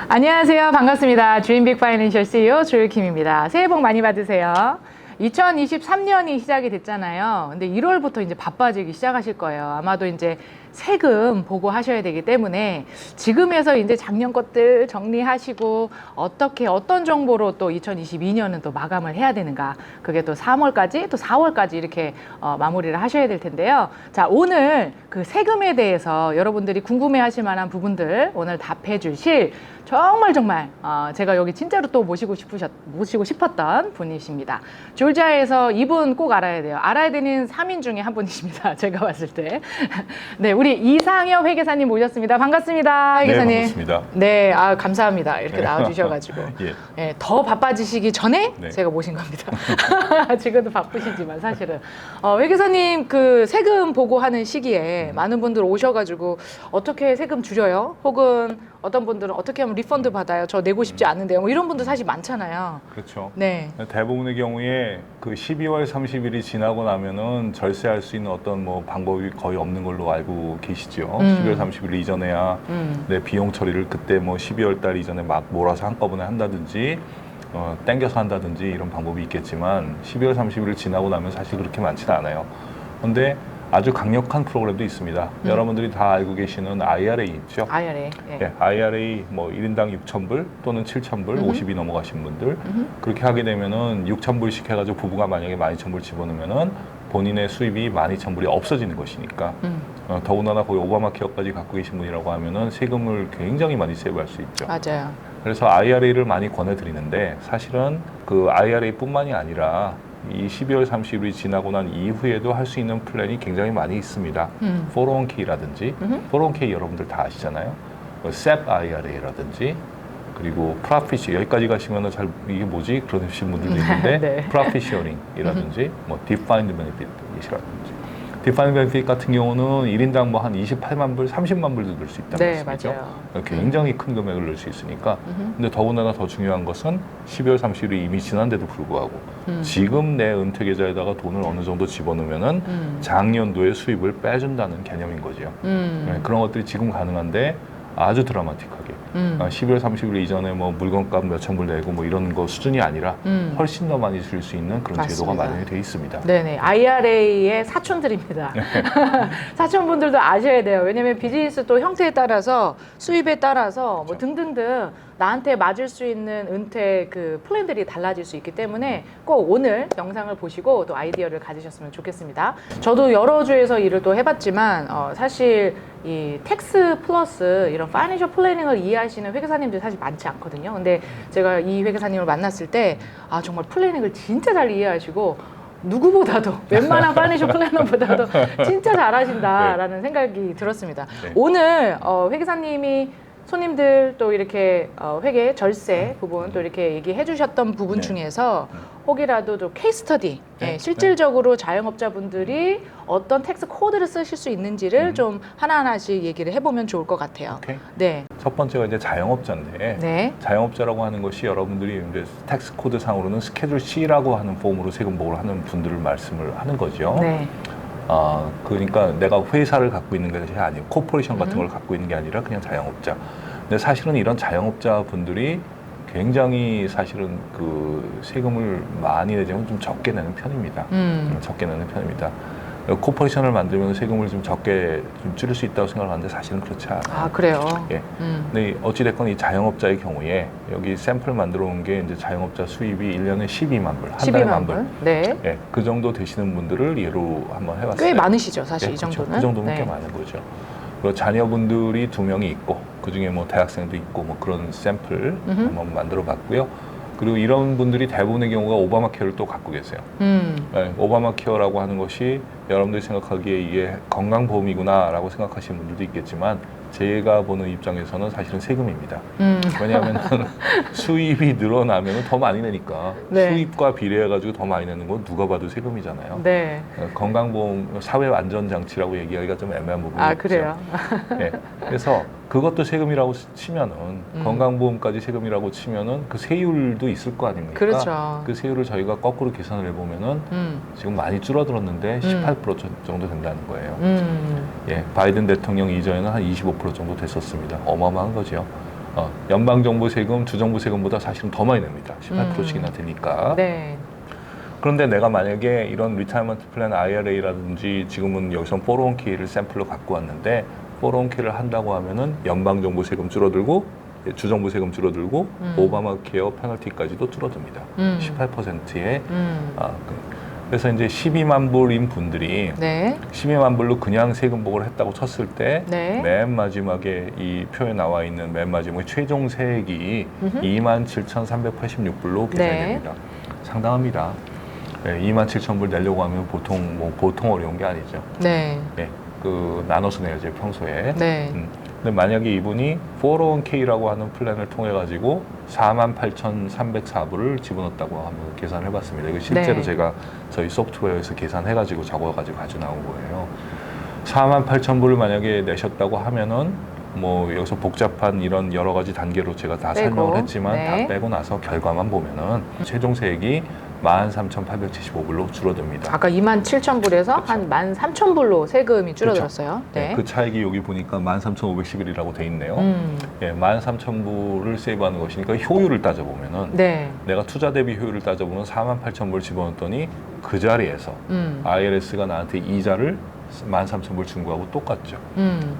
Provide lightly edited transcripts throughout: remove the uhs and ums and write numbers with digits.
안녕하세요. 반갑습니다. 드림빅 파이낸셜 CEO 조율킴입니다. 새해 복 많이 받으세요. 2023년이 시작이 됐잖아요. 근데 1월부터 이제 바빠지기 시작하실 거예요. 아마도 이제 세금 보고 하셔야 되기 때문에 지금에서 이제 작년 것들 정리하시고 어떻게 어떤 정보로 또 2022년은 또 마감을 해야 되는가. 그게 또 3월까지 또 4월까지 이렇게 마무리를 하셔야 될 텐데요. 자, 오늘 그 세금에 대해서 여러분들이 궁금해 하실 만한 부분들 오늘 답해 주실 정말 제가 여기 진짜로 또 모시고 싶었던 분이십니다. 졸지아에서 이분 꼭 알아야 돼요. 알아야 되는 3인 중에 한 분이십니다. 제가 봤을 때. 네, 우리 이상엽 회계사님 모셨습니다. 반갑습니다, 회계사님. 네, 반갑습니다. 네, 감사합니다. 이렇게 나와주셔가지고. 예. 네, 더 바빠지시기 전에 네. 제가 모신 겁니다. 지금도 바쁘시지만 사실은. 회계사님 그 세금 보고하는 시기에 많은 분들 오셔가지고 어떻게 세금 줄여요? 혹은 어떤 분들은 어떻게 하면 리펀드 받아요? 저 내고 싶지 않은데요. 뭐 이런 분들 사실 많잖아요. 그렇죠. 네. 대부분의 경우에 그 12월 30일이 지나고 나면은 절세할 수 있는 어떤 뭐 방법이 거의 없는 걸로 알고 계시죠. 12월 30일 이전에야 내 비용 처리를 그때 뭐 12월 달 이전에 막 몰아서 한꺼번에 한다든지 땡겨서 한다든지 이런 방법이 있겠지만 12월 30일을 지나고 나면 사실 그렇게 많지는 않아요. 그런데 아주 강력한 프로그램도 있습니다. 여러분들이 다 알고 계시는 IRA 있죠? IRA. 예. 네, IRA 뭐 1인당 6,000불 또는 7,000불, 50이 넘어가신 분들 그렇게 하게 되면은 6,000불씩 해가지고 부부가 만약에 12,000불 집어넣으면은 본인의 수입이 12,000불이 없어지는 것이니까 더군다나 거기 오바마 케어까지 갖고 계신 분이라고 하면은 세금을 굉장히 많이 세이브할 수 있죠. 맞아요. 그래서 IRA를 많이 권해드리는데 사실은 그 IRA뿐만이 아니라 이 12월 30일이 지나고 난 이후에도 할 수 있는 플랜이 굉장히 많이 있습니다. 401k라든지 401k 여러분들 다 아시잖아요. SEP IRA라든지 그리고 프로핏 여기까지 가시면은 잘 이게 뭐지 그러신 분들도 있는데 네. 프로핏 쉐어링이라든지 뭐 디파인드 베네핏이라든지 디파인드 베네핏 같은 경우는 1인당 뭐 한 28만 불, 30만 불도 넣을 수 있다는 네, 말씀이죠. 맞아요. 굉장히 큰 금액을 넣을 수 있으니까. 근데 더군다나 더 중요한 것은 12월 30일이 이미 지난데도 불구하고 지금 내 은퇴 계좌에다가 돈을 어느 정도 집어넣으면은 작년도의 수입을 빼준다는 개념인 거죠. 네, 그런 것들이 지금 가능한데 아주 드라마틱하게 12월 30일 이전에 뭐 물건값 몇천 불 내고 뭐 이런 거 수준이 아니라 훨씬 더 많이 줄 수 있는 그런 맞습니다. 제도가 마련이 돼 있습니다. 네네. IRA의 사촌들입니다. 사촌분들도 아셔야 돼요. 왜냐면 비즈니스 또 형태에 따라서 수입에 따라서 뭐 등등등 나한테 맞을 수 있는 은퇴 그 플랜들이 달라질 수 있기 때문에 꼭 오늘 영상을 보시고 또 아이디어를 가지셨으면 좋겠습니다. 저도 여러 주에서 일을 또 해봤지만 사실 이 텍스 플러스 이런 파이낸셜 플래닝을 이해하시는 회계사님들이 사실 많지 않거든요. 근데 제가 이 회계사님을 만났을 때 정말 플래닝을 진짜 잘 이해하시고 누구보다도 웬만한 파이낸셜 플래너보다도 진짜 잘하신다라는 생각이 들었습니다. 네. 오늘 회계사님이 손님들 또 이렇게 회계 절세 부분 또 이렇게 얘기해 주셨던 부분 네. 중에서 혹이라도 좀 케이스 스터디 네. 실질적으로 자영업자분들이 어떤 텍스 코드를 쓰실 수 있는지를 좀 하나하나씩 얘기를 해보면 좋을 것 같아요. 오케이. 네. 첫 번째가 이제 자영업자인데 네. 자영업자라고 하는 것이 여러분들이 이제 텍스 코드 상으로는 스케줄 C라고 하는 폼으로 세금 보고를 하는 분들을 말씀을 하는 거죠. 네. 그러니까 내가 회사를 갖고 있는 것이 아니고 코퍼레이션 같은 걸 갖고 있는 게 아니라 그냥 자영업자. 근데 사실은 이런 자영업자 분들이 굉장히 사실은 그 세금을 많이 내지만 좀 적게 내는 편입니다. 적게 내는 편입니다. 코퍼레이션을 만들면 세금을 좀 적게 좀 줄일 수 있다고 생각하는데 사실은 그렇지 않아요. 그래요? 예. 근데 어찌됐건 이 자영업자의 경우에 여기 샘플 만들어 온 게 이제 자영업자 수입이 1년에 12만 불, 한 달에 12만 만 불. 불. 네. 예, 그 정도 되시는 분들을 예로 한번 해봤어요. 꽤 많으시죠, 사실 예, 이 그렇죠. 정도는. 그 정도면 네. 꽤 많은 거죠. 그리고 자녀분들이 2명이 있고 그 중에 뭐 대학생도 있고 뭐 그런 샘플 한번 만들어봤고요. 그리고 이런 분들이 대부분의 경우가 오바마 케어를 또 갖고 계세요. 네, 오바마 케어라고 하는 것이 여러분들이 생각하기에 이게 건강보험이구나라고 생각하시는 분들도 있겠지만 제가 보는 입장에서는 사실은 세금입니다. 왜냐하면 수입이 늘어나면 더 많이 내니까 네. 수입과 비례해가지고 더 많이 내는 건 누가 봐도 세금이잖아요. 네. 건강보험 사회안전장치라고 얘기하기가 좀 애매한 부분이 있죠. 그래요? 네, 그래서 그것도 세금이라고 치면은 건강보험까지 세금이라고 치면은 그 세율도 있을 거 아닙니까? 그렇죠. 그 세율을 저희가 거꾸로 계산을 해보면은 지금 많이 줄어들었는데 18% 정도 된다는 거예요. 예, 바이든 대통령 이전에는 한 25% 정도 됐었습니다. 어마어마한 거죠. 연방정부 세금, 주정부 세금보다 사실은 더 많이 냅니다. 18%씩이나 되니까. 네. 그런데 내가 만약에 이런 리타이먼트 플랜 IRA라든지 지금은 여기서 401k를 샘플로 갖고 왔는데 401k를 한다고 하면은 연방정부 세금 줄어들고 주정부 세금 줄어들고 오바마 케어 페널티까지도 줄어듭니다. 18%의 그래서 이제 12만 불인 분들이 네. 12만 불로 그냥 세금 보고를 했다고 쳤을 때 네. 맨 마지막에 이 표에 나와 있는 맨 마지막에 최종 세액이 27,386불로 계산이 네. 됩니다. 상당합니다. 네, 27,000불 내려고 하면 보통 어려운 게 아니죠. 네. 네, 나눠서 내야죠 평소에. 네. 근데 만약에 이분이 401k라고 하는 플랜을 통해 가지고 48,304불을 집어넣었다고 하면 계산을 해봤습니다. 이거 실제로 네. 제가 저희 소프트웨어에서 계산해가지고 적어가지고 가져 나온 거예요. 48,000불을 만약에 내셨다고 하면은 뭐 여기서 복잡한 이런 여러 가지 단계로 제가 다 빼고, 설명을 했지만 네. 다 빼고 나서 결과만 보면은 최종 세액이 13,875불로 줄어듭니다. 아까 27,000불에서 한 13,000불로 세금이 줄어들었어요. 네. 네. 그 차익이 여기 보니까 13,511이라고 돼 있네요. 예, 13,000불을 세이브하는 것이니까 효율을 따져보면은 네. 내가 투자 대비 효율을 따져보면 48,000불 집어넣었더니 그 자리에서 IRS가 나한테 이자를 13,000불 준 거하고 똑같죠.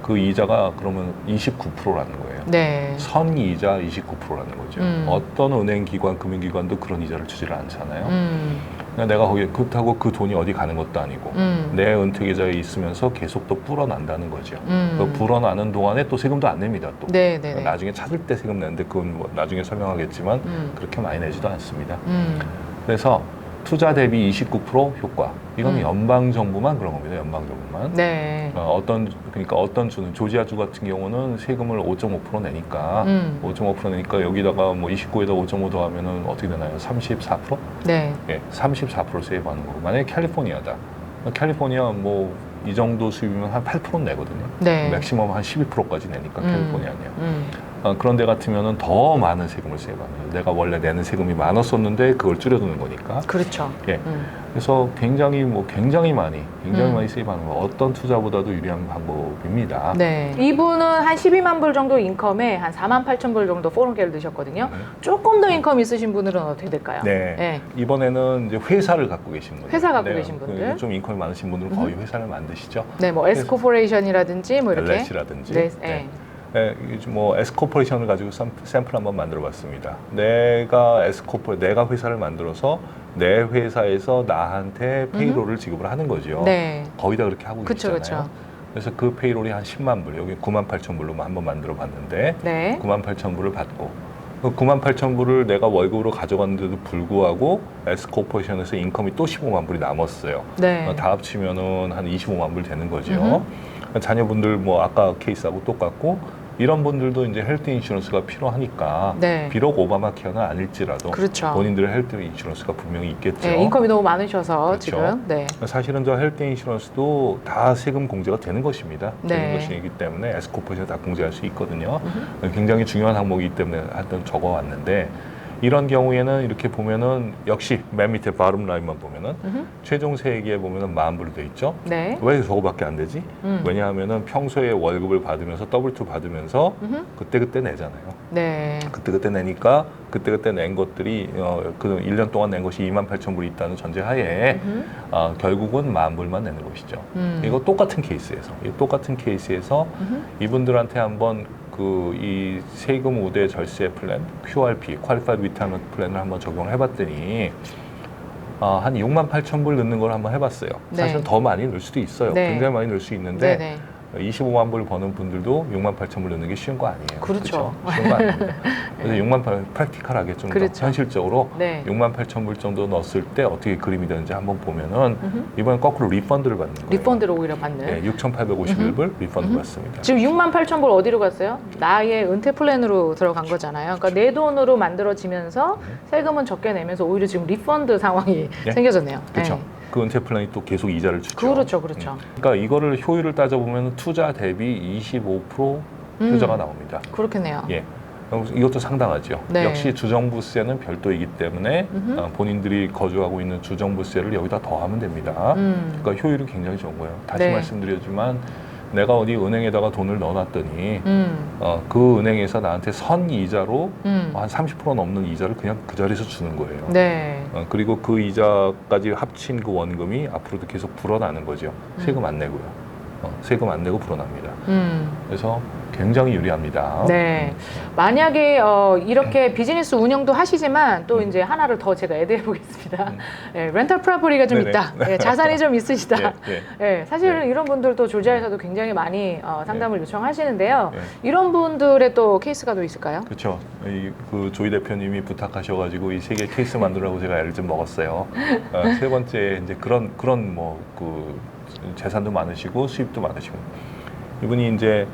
그 이자가 그러면 29%라는 거예요. 네. 선이자 29%라는 거죠. 어떤 은행 기관, 금융기관도 그런 이자를 주지를 않잖아요. 그러니까 내가 거기 그렇다고 그 돈이 어디 가는 것도 아니고 내 은퇴계좌에 있으면서 계속 또 불어난다는 거죠. 그 불어나는 동안에 또 세금도 안 냅니다. 또 네, 네, 네. 나중에 찾을 때 세금 내는데 그건 뭐 나중에 설명하겠지만 그렇게 많이 내지도 않습니다. 그래서 투자 대비 29% 효과. 이건 연방 정부만 그런 겁니다. 연방 정부만. 네. 그러니까 어떤 주는 조지아주 같은 경우는 세금을 5.5% 내니까 5.5% 내니까 여기다가 뭐 29에다 5.5 더하면은 어떻게 되나요? 34%? 네. 예, 34% 세이브하는 거고. 만약에 캘리포니아다. 캘리포니아 뭐 이 정도 수입이면 한 8% 내거든요. 네. 맥시멈 한 12%까지 내니까 캘리포니아는요. 그런 데 같으면은 더 많은 세금을 세이브하는 거예요. 내가 원래 내는 세금이 많았었는데 그걸 줄여두는 거니까. 그렇죠. 예. 그래서 굉장히 많이 세이브하는 거 어떤 투자보다도 유리한 방법입니다. 네. 이분은 한 12만 불 정도 인컴에 한 48,000불 정도 401k를 드셨거든요. 조금 더 인컴 있으신 분들은 어떻게 될까요? 네. 네. 이번에는 이제 회사를 갖고 계신 분들. 회사 갖고 계신 분들. 좀 인컴이 많으신 분들은 거의 회사를 만드시죠. 네, 뭐 에스코퍼레이션이라든지 뭐 이렇게. LS라든지. 네. 네. 네, 뭐 에스코퍼레이션을 가지고 샘플 한번 만들어봤습니다. 내가 회사를 만들어서 내 회사에서 나한테 페이롤을 지급을 하는 거죠. 네. 거의 다 그렇게 하고 그쵸, 계시잖아요. 그쵸. 그래서 그 페이롤이 한 10만 불, 여기 98,000불로 한번 만들어봤는데 네. 98,000불을 받고 그 98,000불을 내가 월급으로 가져갔는데도 불구하고 에스코퍼레이션에서 인컴이 또 15만 불이 남았어요. 네. 다 합치면은 한 25만 불 되는 거죠. 자녀분들 뭐 아까 케이스하고 똑같고 이런 분들도 이제 헬스 인슈런스가 필요하니까 네. 비록 오바마 케어는 아닐지라도 그렇죠. 본인들의 헬스 인슈런스가 분명히 있겠죠. 네, 인컴이 너무 많으셔서 그렇죠. 지금. 네. 사실은 저 헬스 인슈런스도 다 세금 공제가 되는 것입니다. 네. 되는 것이기 때문에 에스코퍼에서 다 공제할 수 있거든요. 굉장히 중요한 항목이기 때문에 하여튼 적어왔는데 이런 경우에는 이렇게 보면은 역시 맨 밑에 바름 라인만 보면은 최종 세액에 보면은 10,000불 돼 있죠. 네. 왜 저거밖에 안 되지? 왜냐하면은 평소에 월급을 받으면서 W2 받으면서 그때 내잖아요. 네. 그때 내니까 그때 낸 것들이 그 1년 동안 낸 것이 28,000불이 있다는 전제하에 결국은 10,000불만 내는 것이죠. 이거 똑같은 케이스에서 이분들한테 한번 이 세금 우대 절세 플랜, QRP, Qualified Retirement 플랜을 한번 적용을 해봤더니 한 68,000불 넣는 걸 한번 해봤어요. 네. 사실은 더 많이 넣을 수도 있어요. 네. 굉장히 많이 넣을 수 있는데 네. 25만 불 버는 분들도 68,000불 넣는 게 쉬운 거 아니에요. 그렇죠. 쉬운 거 아닙니다. 그래서 68,000불 프랙티컬하게 좀 더 그렇죠. 현실적으로 네. 68,000불 정도 넣었을 때 어떻게 그림이 되는지 한번 보면은 이번엔 거꾸로 리펀드를 받는 거예요. 리펀드를 오히려 받는. 네, 6,851불 리펀드 받습니다. 지금 68,000불 어디로 갔어요? 나의 은퇴 플랜으로 들어간 거잖아요. 그러니까 내 돈으로 만들어지면서 세금은 적게 내면서 오히려 지금 리펀드 상황이 네. 생겨졌네요. 그렇죠. 네. 그 은퇴 플랜이 또 계속 이자를 주죠. 그렇죠. 그러니까 이거를 효율을 따져보면 투자 대비 25% 효자가 나옵니다. 그렇겠네요. 예. 이것도 상당하죠. 네. 역시 주정부세는 별도이기 때문에 본인들이 거주하고 있는 주정부세를 여기다 더하면 됩니다. 그러니까 효율이 굉장히 좋은 거예요. 다시 네. 말씀드리지만 내가 어디 은행에다가 돈을 넣어놨더니 그 은행에서 나한테 선 이자로 한 30% 넘는 이자를 그냥 그 자리에서 주는 거예요. 네. 그리고 그 이자까지 합친 그 원금이 앞으로도 계속 불어나는 거죠. 세금 안 내고요. 세금 안 내고 불어납니다. 그래서 굉장히 유리합니다. 네. 만약에 이렇게 비즈니스 운영도 하시지만 또 이제 하나를 더 제가 애드해 보겠습니다. 네, 렌탈 프로퍼티가 좀 네네. 있다. 네, 자산이 좀 있으시다. 예, 예. 네, 사실은 네. 이런 분들도 조지아에서도 굉장히 많이 상담을 요청하시는데요. 네. 이런 분들의 또 케이스가 또 있을까요? 그렇죠. 그 조이 대표님이 부탁하셔가지고 이 세 개 케이스 만들라고 제가 애를 좀 먹었어요. 세 번째 이제 그런 뭐 그 재산도 많으시고 수입도 많으시고 이분이 이제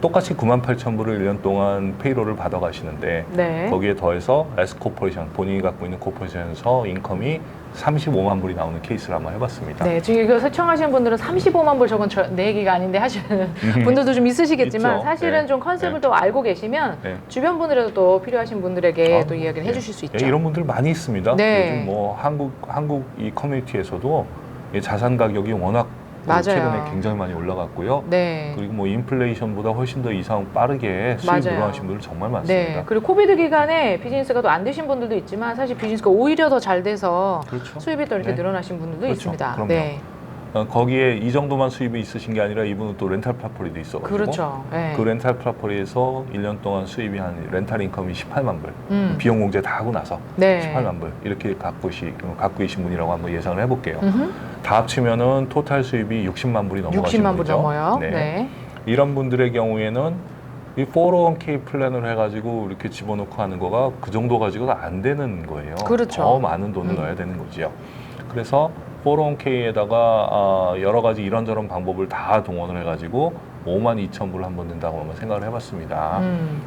똑같이 98,000불을 1년 동안 페이로를 받아가시는데 네. 거기에 더해서 S코퍼레이션 본인이 갖고 있는 코퍼레이션에서 인컴이 35만 불이 나오는 케이스를 한번 해봤습니다. 네, 지금 이거 시청하시는 분들은 35만 불 저건 내 얘기가 아닌데 하시는 분들도 좀 있으시겠지만 있죠. 사실은 네. 좀 컨셉을 네. 또 알고 계시면 네. 주변 분들에도 또 필요하신 분들에게 아, 또 이야기를 네. 해주실 수 있죠. 예, 이런 분들 많이 있습니다. 네. 요즘 뭐 한국 이 커뮤니티에서도 이 자산 가격이 워낙 맞아요. 최근에 굉장히 많이 올라갔고요. 네. 그리고 뭐 인플레이션보다 훨씬 더 이상 빠르게 수익 맞아요. 늘어나신 분들 정말 많습니다. 네. 그리고 코비드 기간에 비즈니스가 또 안 되신 분들도 있지만 사실 비즈니스가 오히려 더 잘 돼서 그렇죠. 수입이 또 이렇게 네. 늘어나신 분들도 그렇죠. 있습니다. 그럼요. 네. 거기에 이 정도만 수입이 있으신 게 아니라 이분은 또 렌탈 프로퍼티도 있어가지고 그렇죠. 네. 그 렌탈 프로퍼티에서 1년 동안 수입이 한 렌탈 인컴이 18만 불 비용 공제 다 하고 나서 네. 18만 불 이렇게 갖고 계신 분이라고 한번 예상을 해볼게요. 음흠. 다 합치면은 토탈 수입이 60만 불이 넘어가시는 60만 불 거죠. 넘어요. 네. 네. 이런 분들의 경우에는 이 401k 플랜을 해가지고 이렇게 집어넣고 하는 거가 그 정도 가지고는 안 되는 거예요. 그렇죠. 더 많은 돈을 넣어야 되는 거죠. 그래서 401k에다가 여러 가지 이런저런 방법을 다 동원을 해가지고 52,000불을 한번 든다고 한번 생각을 해봤습니다.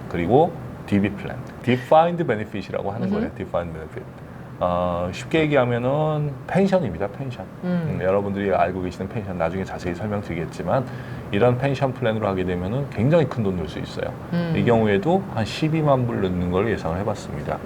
그리고 DB 플랜, Defined Benefit이라고 하는 거예요. Defined Benefit. 쉽게 얘기하면은 펜션입니다. 펜션. 여러분들이 알고 계시는 펜션 나중에 자세히 설명드리겠지만 이런 펜션 플랜으로 하게 되면은 굉장히 큰 돈 넣을 수 있어요. 이 경우에도 한 12만 불 넣는 걸 예상을 해봤습니다.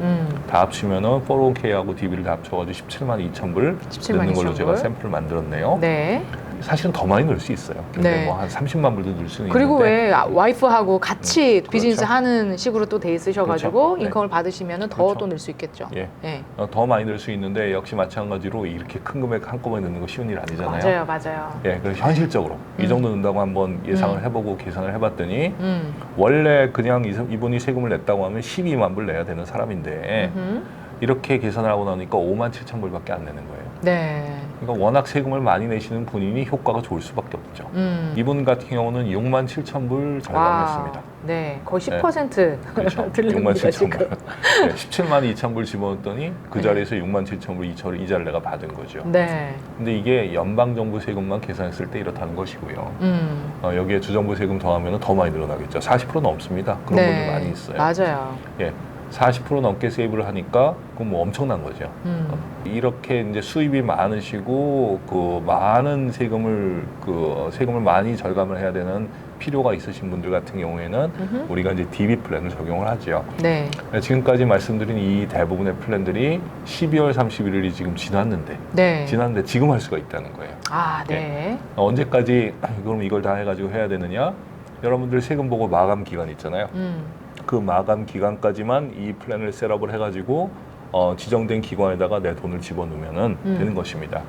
다 합치면은 401k하고 DB를 다 합쳐가지고 17만 2천 불 17만 넣는 걸로 2천 제가 불. 샘플을 만들었네요. 네. 사실은 더 많이 넣을 수 있어요. 근데 네. 뭐 한 30만 불도 넣을 수는 그리고 있는데 왜 와이프하고 같이 그렇죠. 비즈니스 하는 식으로 또 돼 있으셔가지고 그렇죠. 네. 인컴을 받으시면 더 그렇죠. 또 낼 수 있겠죠. 예. 네. 더 많이 넣을 수 있는데 역시 마찬가지로 이렇게 큰 금액 한꺼번에 넣는 거 쉬운 일 아니잖아요. 맞아요, 맞아요. 예, 그래서 현실적으로 이 정도 넣는다고 한번 예상을 해보고 계산을 해봤더니 원래 그냥 이분이 세금을 냈다고 하면 12만 불 내야 되는 사람인데 이렇게 계산을 하고 나니까 5만 7천 불밖에 안 내는 거예요. 네. 그러니까 워낙 세금을 많이 내시는 분이니 효과가 좋을 수밖에 없죠. 이분 같은 경우는 6만 7천 불 절감했습니다. 네, 거의 10% 그렇죠. 들립니다 6만 7천 지금. 불. 네, 17만 2천 불 집어넣었더니 그 네. 자리에서 6만 7천 불 이자를 내가 받은 거죠. 네. 근데 이게 연방정부 세금만 계산했을 때 이렇다는 것이고요. 여기에 주정부 세금 더하면 더 많이 늘어나겠죠. 40% 넘습니다. 그런 네. 분들 많이 있어요. 맞아요. 예, 40% 넘게 세이브를 하니까 그건 뭐 엄청난 거죠. 이렇게 이제 수입이 많으시고 그 많은 세금을 많이 절감을 해야 되는 필요가 있으신 분들 같은 경우에는 우리가 이제 DB 플랜을 적용을 하죠. 네. 지금까지 말씀드린 이 대부분의 플랜들이 12월 31일이 지금 지났는데 네. 지금 할 수가 있다는 거예요. 아, 네. 언제까지 그럼 이걸 다 해가지고 해야 되느냐? 여러분들 세금 보고 마감 기간 있잖아요. 그 마감 기간까지만 이 플랜을 셋업을 해가지고 지정된 기관에다가 내 돈을 집어넣으면 되는 것입니다.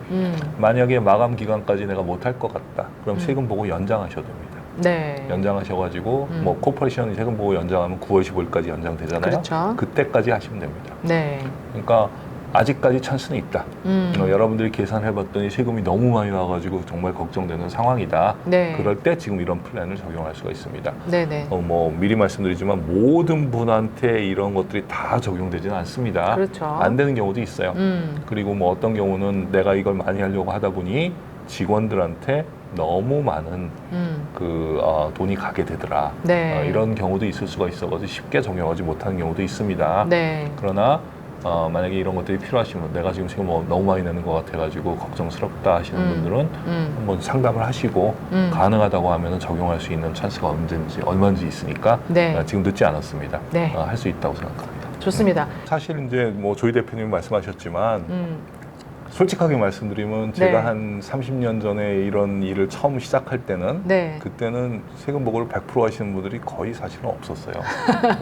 만약에 마감 기간까지 내가 못할 것 같다. 그럼 세금 보고 연장하셔도 됩니다. 네. 연장하셔가지고 뭐 코퍼레이션이 세금 보고 연장하면 9월 15일까지 연장되잖아요. 그렇죠. 그때까지 하시면 됩니다. 네. 그러니까 아직까지 찬스는 있다. 여러분들이 계산해봤더니 세금이 너무 많이 나와가지고 정말 걱정되는 상황이다. 네. 그럴 때 지금 이런 플랜을 적용할 수가 있습니다. 네네. 뭐 미리 말씀드리지만 모든 분한테 이런 것들이 다 적용되지는 않습니다. 그렇죠. 안 되는 경우도 있어요. 그리고 뭐 어떤 경우는 내가 이걸 많이 하려고 하다 보니 직원들한테 너무 많은 돈이 가게 되더라. 네. 이런 경우도 있을 수가 있어가지고 쉽게 적용하지 못하는 경우도 있습니다. 네. 그러나 만약에 이런 것들이 필요하시면 내가 지금 뭐 너무 많이 내는 것 같아가지고 걱정스럽다 하시는 분들은 한번 상담을 하시고 가능하다고 하면 적용할 수 있는 찬스가 얼마든지 있으니까 네. 지금 늦지 않았습니다. 네. 할 수 있다고 생각합니다. 좋습니다. 사실 이제 뭐 조이 대표님 말씀하셨지만 솔직하게 말씀드리면 제가 네. 한 30년 전에 이런 일을 처음 시작할 때는 네. 그때는 세금 보고를 100% 하시는 분들이 거의 사실은 없었어요.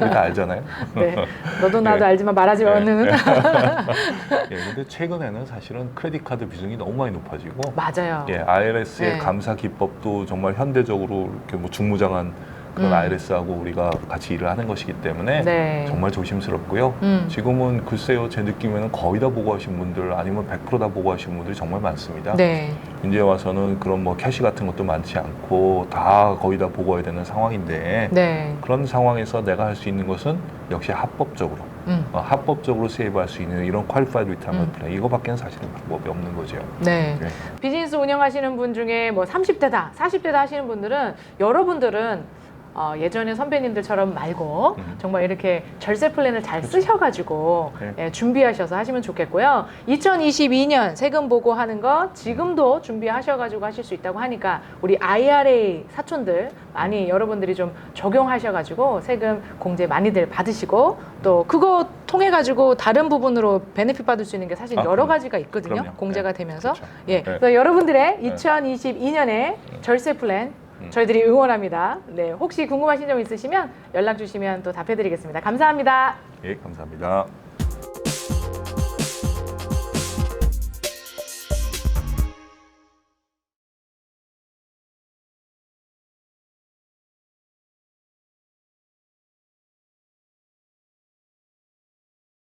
우리 다 알잖아요. 네. 너도 나도 예. 알지만 말하지 마는. 예, 근데 최근에는 사실은 크레딧 카드 비중이 너무 많이 높아지고 맞아요. 예, IRS의 네. 감사 기법도 정말 현대적으로 이렇게 뭐 중무장한 그런 IRS하고 우리가 같이 일을 하는 것이기 때문에 네. 정말 조심스럽고요. 지금은 글쎄요, 제 느낌에는 거의 다 보고하신 분들 아니면 100%다 보고하신 분들이 정말 많습니다. 네. 이제 와서는 그런 뭐 캐시 같은 것도 많지 않고 다 거의 다 보고해야 되는 상황인데 네. 그런 상황에서 내가 할 수 있는 것은 역시 합법적으로 합법적으로 세이브할 수 있는 이런 퀄리파이드 리타이먼트 플랜 이거밖에는 사실은 방법이 없는 거죠. 네. 네. 비즈니스 운영하시는 분 중에 뭐 30대다, 40대다 하시는 분들은 여러분들은 예전에 선배님들처럼 말고 정말 이렇게 절세 플랜을 잘 쓰셔가지고 네. 예, 준비하셔서 하시면 좋겠고요. 2022년 세금 보고하는 거 지금도 준비하셔가지고 하실 수 있다고 하니까 우리 IRA 사촌들 많이 여러분들이 좀 적용하셔가지고 세금 공제 많이들 받으시고 또 그거 통해가지고 다른 부분으로 베네핏 받을 수 있는 게 사실 여러 그럼요. 가지가 있거든요. 그럼요. 공제가 네. 되면서. 그렇죠. 예. 네. 그래서 여러분들의 2022년에 절세 플랜 저희들이 응원합니다. 네, 혹시 궁금하신 점 있으시면 연락 주시면 또 답해드리겠습니다. 감사합니다. 예, 감사합니다.